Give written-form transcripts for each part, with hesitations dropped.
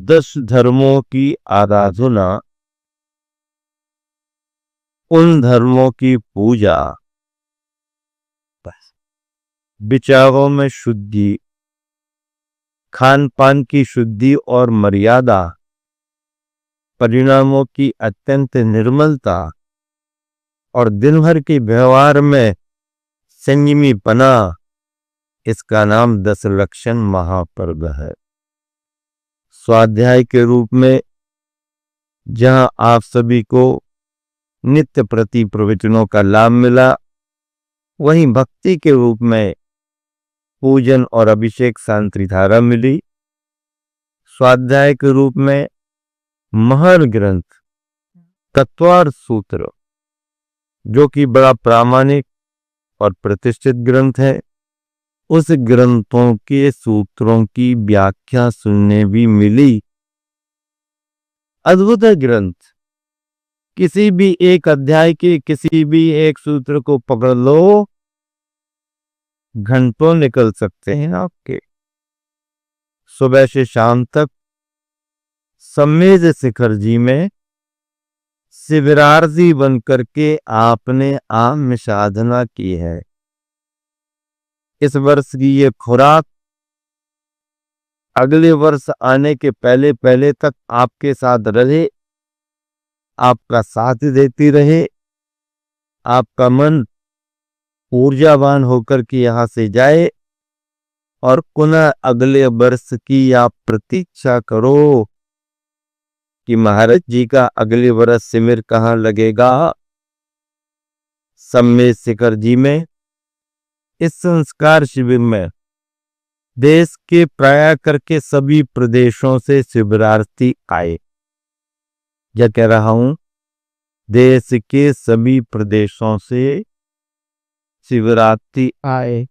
10 धर्मों की आराधना, उन धर्मों की पूजा, विचारों में शुद्धि, खान पान की शुद्धि और मर्यादा, परिणामों की अत्यंत निर्मलता और दिन भर के व्यवहार में संयमीपना, इसका नाम 10 लक्षण महापर्व है। स्वाध्याय के रूप में जहां आप सभी को नित्य प्रति प्रवचनों का लाभ मिला, वहीं भक्ति के रूप में पूजन और अभिषेक शांति धारा मिली। स्वाध्याय के रूप में महर ग्रंथ तत्वार्थ सूत्र, जो कि बड़ा प्रामाणिक और प्रतिष्ठित ग्रंथ है, उस ग्रंथों के सूत्रों की व्याख्या सुनने भी मिली। अद्भुत है ग्रंथ। किसी भी एक अध्याय के किसी भी एक सूत्र को पकड़ लो, घंटों निकल सकते हैं आपके। सुबह से शाम तक सम्मेद शिखर जी में शिविरार्थी बनकर के आपने आम साधना की है। इस वर्ष की ये खुराक अगले वर्ष आने के पहले पहले तक आपके साथ रहे, आपका साथ देती रहे, आपका मन ऊर्जावान होकर के यहां से जाए और पुनः अगले वर्ष की आप प्रतीक्षा करो कि महाराज जी का अगले वर्ष शिविर कहाँ लगेगा। सम्मेद शिखर जी में इस संस्कार शिविर में देश के प्राय करके सभी प्रदेशों से शिविरार्थी आए। यह कह रहा हूं, देश के सभी प्रदेशों से शिविरार्थी आए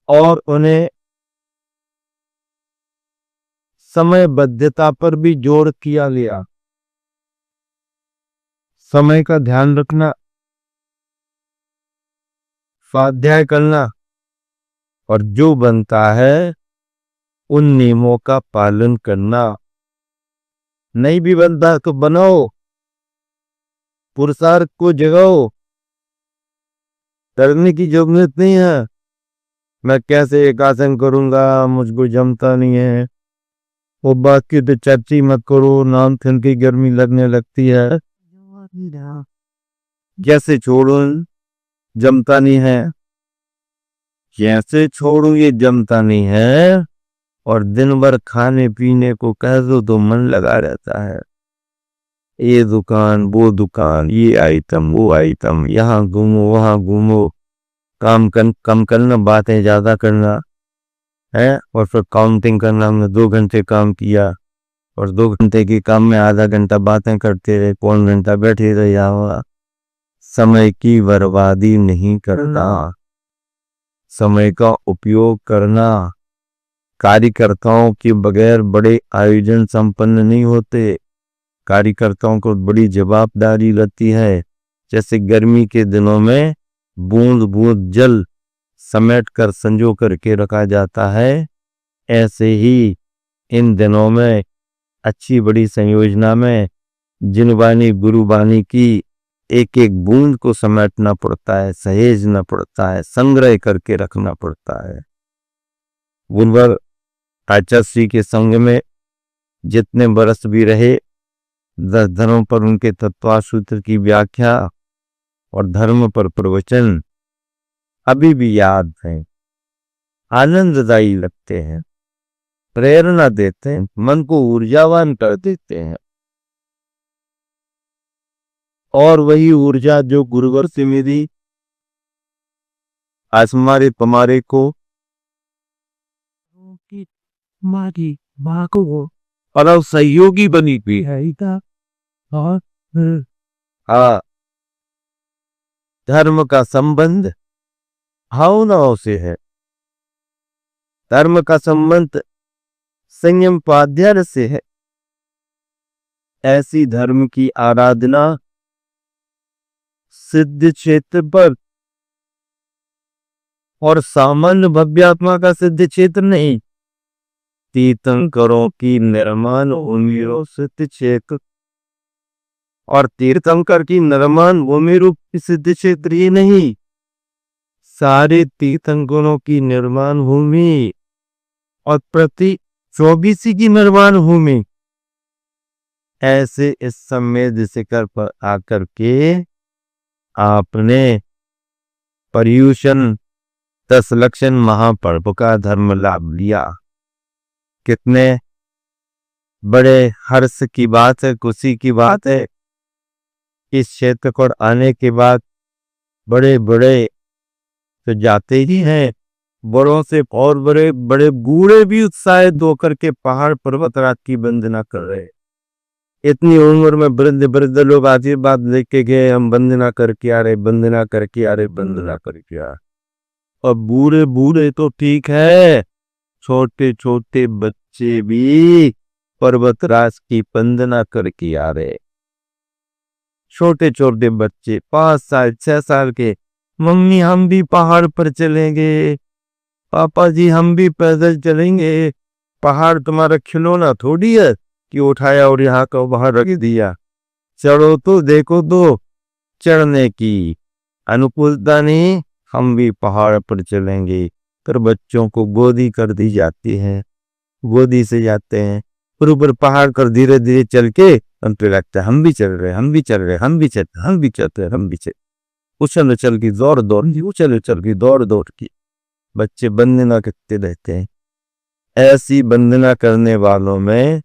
और उन्हें समयबद्धता पर भी जोर किया गया। समय का ध्यान रखना, स्वाध्याय करना और जो बनता है उन नियमों का पालन करना। नहीं भी बनता तो बनाओ, पुरुषार्थ को जगाओ। डरने की जरूरत नहीं है। मैं कैसे एक आसन करूंगा, मुझको जमता नहीं है, वो बात की तो चर्चा मत करो, नाम थन की गर्मी लगने लगती है। कैसे छोड़ू, जमता नहीं है। कैसे छोड़ू, ये जमता नहीं है। और दिन भर खाने पीने को कह दो तो मन लगा रहता है। ये दुकान वो दुकान, ये आइटम वो आइटम, यहाँ घूमो वहां घूमो, काम कम करना, बातें ज्यादा करना है। और फिर काउंटिंग करना, हमने 2 घंटे काम किया और 2 घंटे के काम में आधा घंटा बातें करते रहे, पौन घंटा बैठे रहे। यहाँ समय की बर्बादी नहीं करना, समय का उपयोग करना। कार्यकर्ताओं के बगैर बड़े आयोजन संपन्न नहीं होते। कार्यकर्ताओं को बड़ी जवाबदारी रहती है। जैसे गर्मी के दिनों में बूंद बूंद जल समेट कर संजो करके रखा जाता है, ऐसे ही इन दिनों में अच्छी बड़ी संयोजना में जिनवानी गुरुवानी की एक एक बूंद को समेटना पड़ता है, सहेजना पड़ता है, संग्रह करके रखना पड़ता है। गुरुवर आचार्य के संग में जितने बरस भी रहे, 10 धर्मों पर उनके तत्वासूत्र की व्याख्या और धर्म पर प्रवचन अभी भी याद हैं, आनंददायी लगते हैं, प्रेरणा देते हैं, मन को ऊर्जावान कर देते हैं। और वही ऊर्जा जो गुरुवर से मिली, आज हमारे पमारे को और सहयोगी बनी हुई है। और हाँ, धर्म का संबंध भावनाओं से है। धर्म का संबंध संयम पाध्याय से है। ऐसी धर्म की आराधना सिद्ध क्षेत्र पर और सामान्य भव्यात्मा का सिद्ध क्षेत्र नहीं, तीर्थंकरों की निर्माण भूमि रूप सिद्ध क्षेत्र, और तीर्थंकर की निर्माण भूमि रूप सिद्ध क्षेत्र ही नहीं, सारे तीर्थंकरों की निर्माण भूमि और प्रति 24 की निर्माण भूमि। ऐसे इस समृद्ध शिखर पर आकर के आपने पर्युषण 10 लक्षण महापर्व का धर्म लाभ लिया। कितने बड़े हर्ष की बात है, खुशी की बात है। इस क्षेत्र को आने के बाद बड़े बड़े तो जाते ही हैं, बड़ों से और बड़े बड़े बूढ़े भी उत्साहित होकर के पहाड़ पर्वत रात की वंदना कर रहे। इतनी उम्र में वृद्ध वृद्ध लोग आशीर्वाद लेके गए, हम वंदना करके आ रहे, वंदना करके आ रहे, वंदना करके आ। और बूढ़े बूढ़े तो ठीक है, छोटे छोटे बच्चे भी पर्वतराज की वंदना करके आ रहे। छोटे छोटे बच्चे 5 साल 6 साल के, मम्मी हम भी पहाड़ पर चलेंगे, पापा जी हम भी पैदल चलेंगे। पहाड़ तुम्हारा खिलौना थोड़ी है कि उठाया और यहाँ का बाहर रख दिया। चढ़ो तो देखो तो, चढ़ने की अनुकूलता नहीं, हम भी पहाड़ पर चलेंगे। फिर बच्चों को गोदी कर दी जाती है, गोदी से जाते हैं, फिर ऊपर पहाड़ कर धीरे धीरे चल के हम पे लगता है हम भी चल रहे, हम भी चल रहे, हम भी चलते, हम भी चलते, हम भी चल, उछल उछल की दौड़ दौड़ की, उछल उछल की दौड़ दौड़ की बच्चे वंदना करते रहते हैं। ऐसी वंदना करने वालों में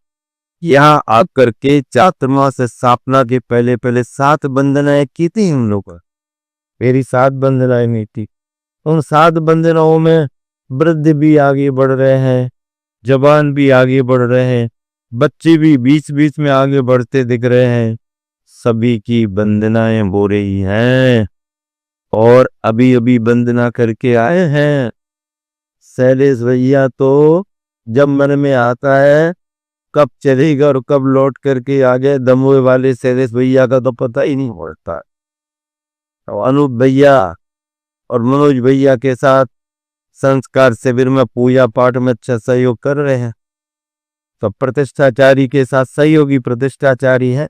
यहाँ आकर के चातुर्मास से स्थापना के पहले पहले 7 वंदनाएं की थी हम लोग। मेरी 7 वंदनाएं नहीं थी। उन 7 वंदनाओं में वृद्ध भी आगे बढ़ रहे हैं, जवान भी आगे बढ़ रहे हैं, बच्चे भी बीच बीच में आगे बढ़ते दिख रहे हैं। सभी की वंदनाएं हो रही हैं और अभी अभी वंदना करके आए हैं। शैलेश भैया तो जब मन में आता है कब चलेगा और कब लौट करके आ गए, दमोह वाले शैलेश भैया का तो पता ही नहीं पड़ता। तो अनूप भैया और मनोज भैया के साथ संस्कार शिविर में पूजा पाठ में अच्छा सहयोग कर रहे हैं। तो प्रतिष्ठाचारी के साथ सहयोगी प्रतिष्ठाचारी है,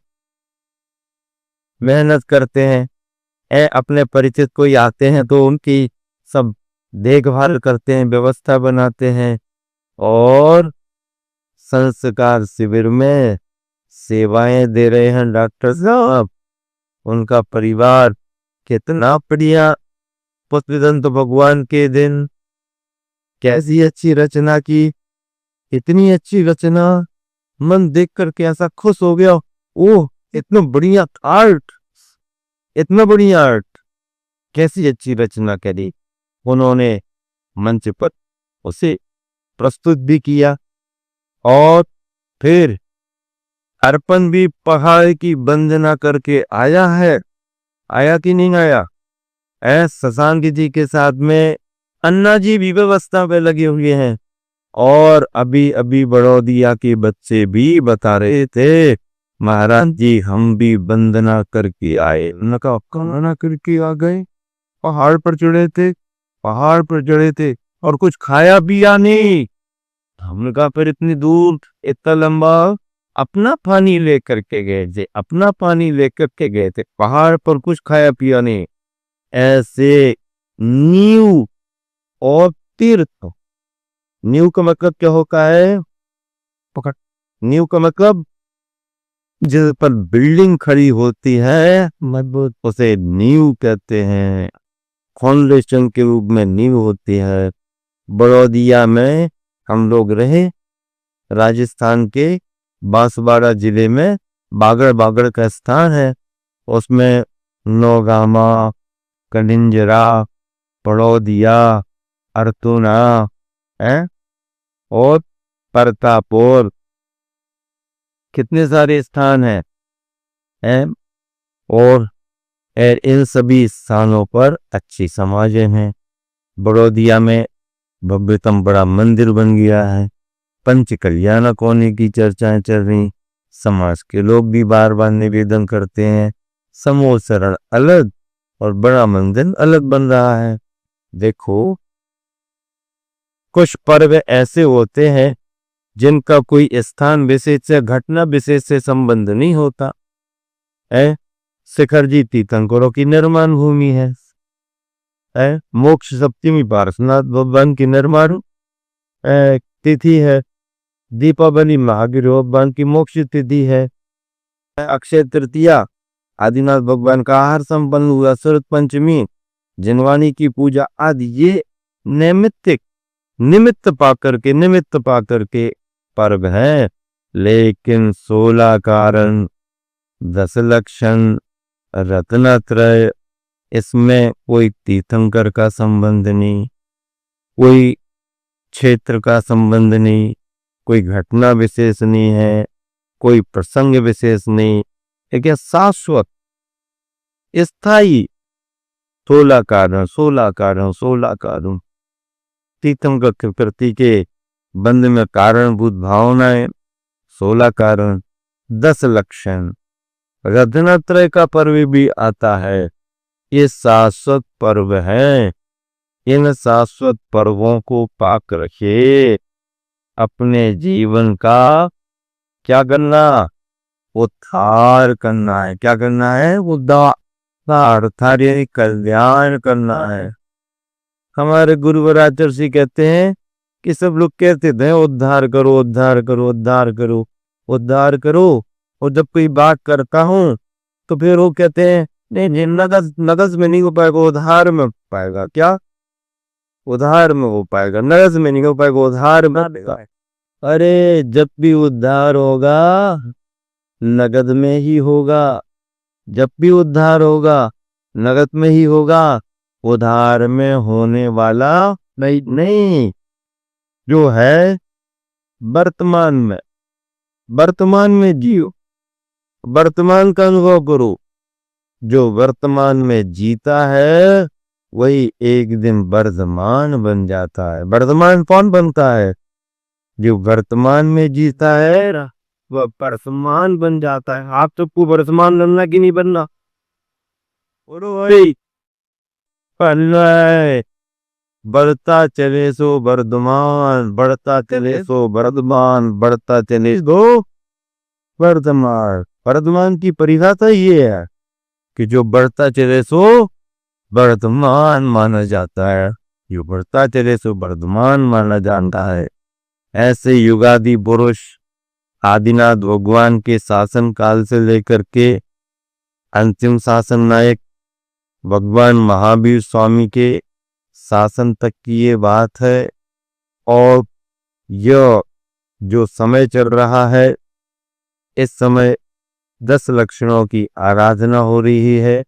मेहनत करते हैं। अपने परिचित कोई आते हैं तो उनकी सब देखभाल करते हैं, व्यवस्था बनाते हैं और संस्कार शिविर में सेवाएं दे रहे हैं डॉक्टर साहब। उनका परिवार कितना बढ़िया, पुत्रदंत भगवान के दिन कैसी अच्छी रचना की, इतनी अच्छी रचना, मन देख करके ऐसा खुश हो गया। ओह इतना बढ़िया आर्ट, इतना बढ़िया आर्ट, कैसी अच्छी रचना करी। उन्होंने मंच पर उसे प्रस्तुत भी किया और फिर अर्पण भी पहाड़ की वंदना करके आया है। आया कि नहीं आया? शशांक जी के साथ में अन्ना जी भी व्यवस्था पे लगे हुए हैं। और अभी अभी बड़ौदिया के बच्चे भी बता रहे थे महाराज जी हम भी वंदना करके आए। उन्होंने कहा वंदना करके आ गए? पहाड़ पर चढ़े थे, पहाड़ पर चढ़े थे और कुछ खाया पिया नहीं। हमने कहा फिर इतनी दूर इतना लंबा अपना पानी लेकर के गए थे, अपना पानी लेकर के गए थे, पहाड़ पर कुछ खाया पिया नहीं। ऐसे नींव और तीर्थ, नींव का मतलब क्या होता है? पकड़, नींव का मतलब जिस पर बिल्डिंग खड़ी होती है मजबूत, उसे नींव कहते हैं। फाउंडेशन के रूप में नींव होती है। बड़ौदिया में हम लोग रहे, राजस्थान के बांसवाड़ा जिले में बागड़ बागड़ का स्थान है। उसमें नौगामा, कलिंजरा, बड़ौदिया, अरतुना है और प्रतापपुर, कितने सारे स्थान हैं। और इन सभी स्थानों पर अच्छी समाजें हैं। बड़ौदिया में भव्यतम बड़ा मंदिर बन गया है, पंच कल्याणक होने की चर्चाएं चल रही। समाज के लोग भी बार बार निवेदन करते हैं, समूह शरण अलग और बड़ा मंदिर अलग बन रहा है। देखो कुछ पर्व ऐसे होते हैं जिनका कोई स्थान विशेष से घटना विशेष से संबंध नहीं होता है। शिखर जी तीर्थंकरों की निर्माण भूमि है। मोक्ष सप्तमी पार्श्वनाथ भगवान की निर्माण तिथि है। दीपावली महावीर भगवान की मोक्ष तिथि है। अक्षय तृतीया आदिनाथ भगवान का आहार संपन्न हुआ। शरद पंचमी जिनवानी की पूजा आदि ये निमित्त पाकर के पर्व है। लेकिन 16 कारण, 10 लक्षण, रत्नत्रय, इसमें कोई तीर्थंकर का संबंध नहीं, कोई क्षेत्र का संबंध नहीं, कोई घटना विशेष नहीं है, कोई प्रसंग विशेष नहीं। एक शाश्वत स्थायी 16 कारण तीर्थंकर के प्रति के बंध में कारणभूत भावनाएं 16 कारण, 10 लक्षण, रत्नत्रय का पर्व भी आता है। ये शाश्वत पर्व है। इन शाश्वत पर्वों को पाक रखे अपने जीवन का क्या करना, उद्धार करना है। क्या करना है? उद्धार, कल्याण करना है। हमारे गुरु वराचर्षि कहते हैं कि सब लोग कहते थे उद्धार करो उद्धार करो उद्धार करो उद्धार करो, और जब कोई बात करता हूं तो फिर वो कहते हैं नहीं नगज में नहीं हो पाएगा, उधार में हो पाएगा। क्या? उधार में हो पाएगा, नगज में नहीं हो पाएगा, उधार में होगा। अरे जब भी उद्धार होगा नगद में ही होगा। जब भी उद्धार होगा नगद में ही होगा, उधार में होने वाला नहीं। जो है वर्तमान में जियो, वर्तमान का अनुभव करो। जो वर्तमान में जीता है वही एक दिन वर्तमान बन जाता है। वर्तमान कौन बनता है? जो वर्तमान में जीता है वह वर्तमान बन जाता है। आप सबको वर्तमान बनना कि नहीं बनना? बोलो भाई। बढ़ता चले सो वर्धमान, बढ़ता चले सो वर्धमान, बढ़ता चले सो वर्धमान। वर्धमान की परिभाषा ये है कि जो बढ़ता चले सो वर्धमान माना जाता है। जो बढ़ता चले सो वर्धमान माना जाता है। ऐसे युगादि पुरुष आदिनाथ भगवान के शासन काल से लेकर के अंतिम शासन नायक भगवान महावीर स्वामी के शासन तक की ये बात है। और यह जो समय चल रहा है, इस समय 10 लक्षणों की आराधना हो रही है।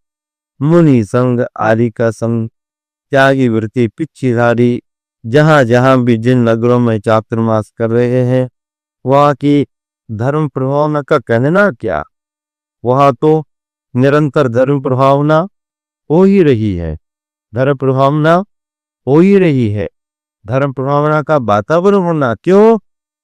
मुनि संघ, आदि का संघ, त्यागी वृत्ति, पिछीधारी, जहां जहां भी जिन नगरों में चातुर्मास कर रहे हैं वहां की धर्म प्रभावना का कहना क्या, वहां तो निरंतर धर्म प्रभावना हो ही रही है। धर्म प्रभावना हो ही रही है। धर्म प्रभावना का वातावरण होना क्यों?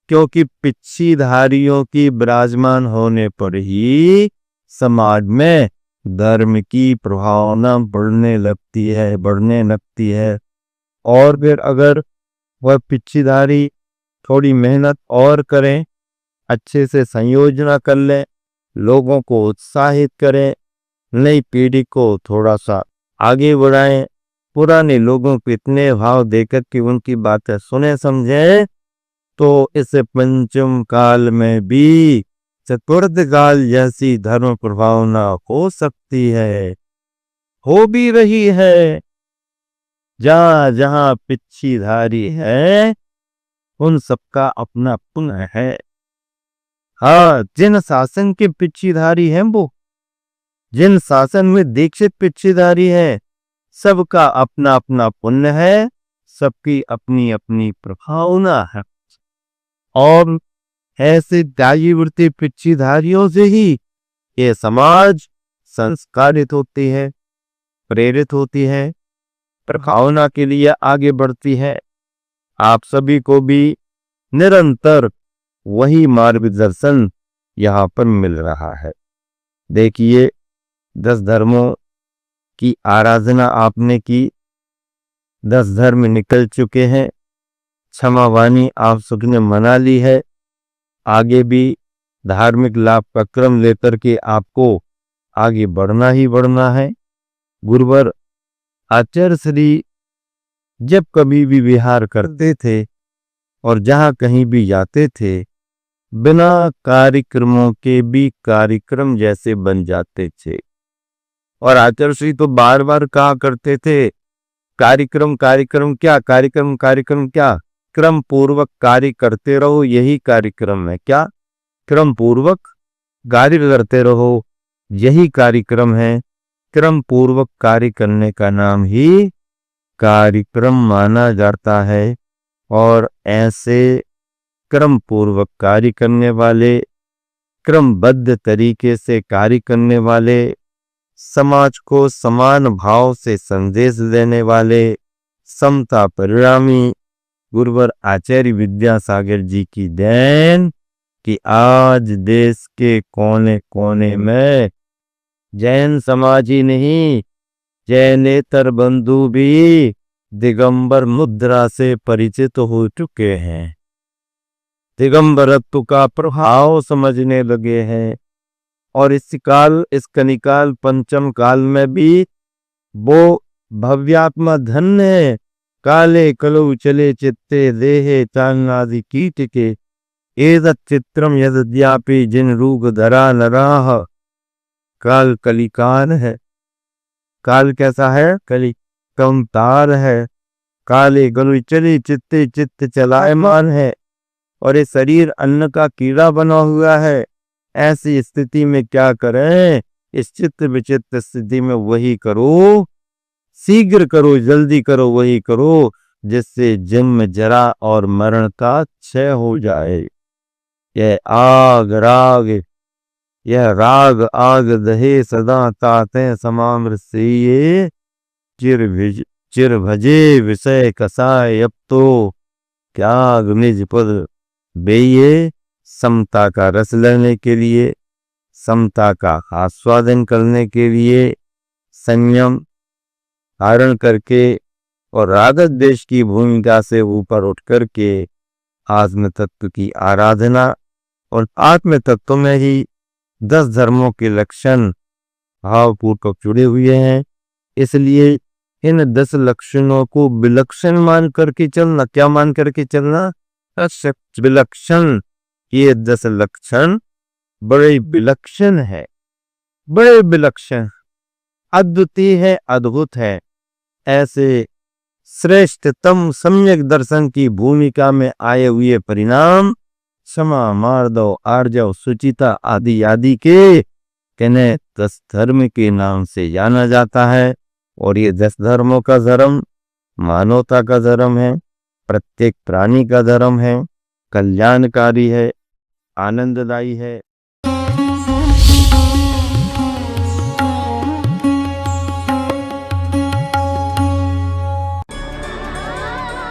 क्योंकि पिछीधारियों की विराजमान होने पर ही समाज में धर्म की प्रभावना बढ़ने लगती है। और फिर अगर वह पिछीधारी थोड़ी मेहनत और करें, अच्छे से संयोजना कर लें, लोगों को उत्साहित करें, नई पीढ़ी को थोड़ा सा आगे बढ़ाएं, पुराने लोगों को इतने भाव देकर कि उनकी बातें सुने समझें, तो इस पंचम काल में भी चतुर्थ काल जैसी धर्म प्रभावना हो सकती है, हो भी रही है। जहां जहां पिछीधारी है उन सबका अपना पुण्य है। हाँ, जिन शासन के पिछीधारी हैं, वो जिन शासन में दीक्षित पिछीधारी है, सबका अपना अपना पुण्य है, सबकी अपनी अपनी प्रभावना है। और ऐसे त्यागी वृत्ति पिछीधारियों से ही ये समाज संस्कारित होती है, प्रेरित होती है, प्रभावना के लिए आगे बढ़ती है। आप सभी को भी निरंतर वही मार्गदर्शन यहाँ पर मिल रहा है। देखिए, 10 धर्मों की आराधना आपने की, 10 धर्म निकल चुके हैं, क्षमा वाणी आप सबने मना ली है। आगे भी धार्मिक लाभ का क्रम लेकर के आपको आगे बढ़ना ही बढ़ना है। गुरुवर आचार्य श्री जब कभी भी विहार करते थे और जहां कहीं भी जाते थे, बिना कार्यक्रमों के भी कार्यक्रम जैसे बन जाते थे। और आचार्य श्री तो बार बार कहा करते थे, कार्यक्रम कार्यक्रम क्या, कार्यक्रम कार्यक्रम क्या, क्रम पूर्वक कार्य करते रहो, यही कार्यक्रम है। क्या? क्रम पूर्वक कार्य करते रहो, यही कार्यक्रम है। क्रम पूर्वक कार्य करने का नाम ही कार्यक्रम माना जाता है। और ऐसे क्रम पूर्वक कार्य करने वाले, क्रमबद्ध तरीके से कार्य करने वाले, समाज को समान भाव से संदेश देने वाले समता परिणामी गुरुवर आचार्य विद्यासागर जी की देन कि आज देश के कोने कोने में जैन समाज ही नहीं, जैनेतर बंधु भी दिगंबर मुद्रा से परिचित हो चुके हैं, दिगंबरत्व का प्रभाव समझने लगे हैं। और इस कनिकाल पंचम काल में भी वो भव्यात्मा धन्य है। काले कलौ चले चित्ते देहे चांगादि कीट के, एतत् चित्रम यद्यापि जिन रूप धरा नराह। काल कलिकाल है। काल कैसा है? कली कमतार है। काले गलु चले चित्ते, चित्त चलायमान है और ये शरीर अन्न का कीड़ा बना हुआ है। ऐसी स्थिति में क्या करें? इस चित्त विचित्र स्थिति में वही करो, शीघ्र करो, जल्दी करो, वही करो जिससे जन्म जरा और मरण का क्षय हो जाए। यह राग आग दहे सदा ताते समाम्र से ये चिर भजे विषय कसाय। अब तो क्या निज पद बेये, समता का रस लेने के लिए, समता का आस्वादन करने के लिए संयम धारण करके और रागत देश की भूमिका से ऊपर उठ करके आत्म तत्व की आराधना। और आत्म तत्व में ही 10 धर्मों के लक्षण भावपूर्वक जुड़े हुए हैं। इसलिए इन 10 लक्षणों को विलक्षण मान करके चलना। क्या मान करके चलना? विलक्षण। ये 10 लक्षण बड़े विलक्षण है, बड़े विलक्षण, अद्वितीय है, अद्भुत है। ऐसे श्रेष्ठतम सम्यक दर्शन की भूमिका में आए हुए परिणाम क्षमा, मार्दव, आर्जव, सुचिता आदि आदि के कहने 10 धर्म के नाम से जाना जाता है। और ये 10 धर्मों का धर्म मानवता का धर्म है, प्रत्येक प्राणी का धर्म है, कल्याणकारी है, आनंददायी है।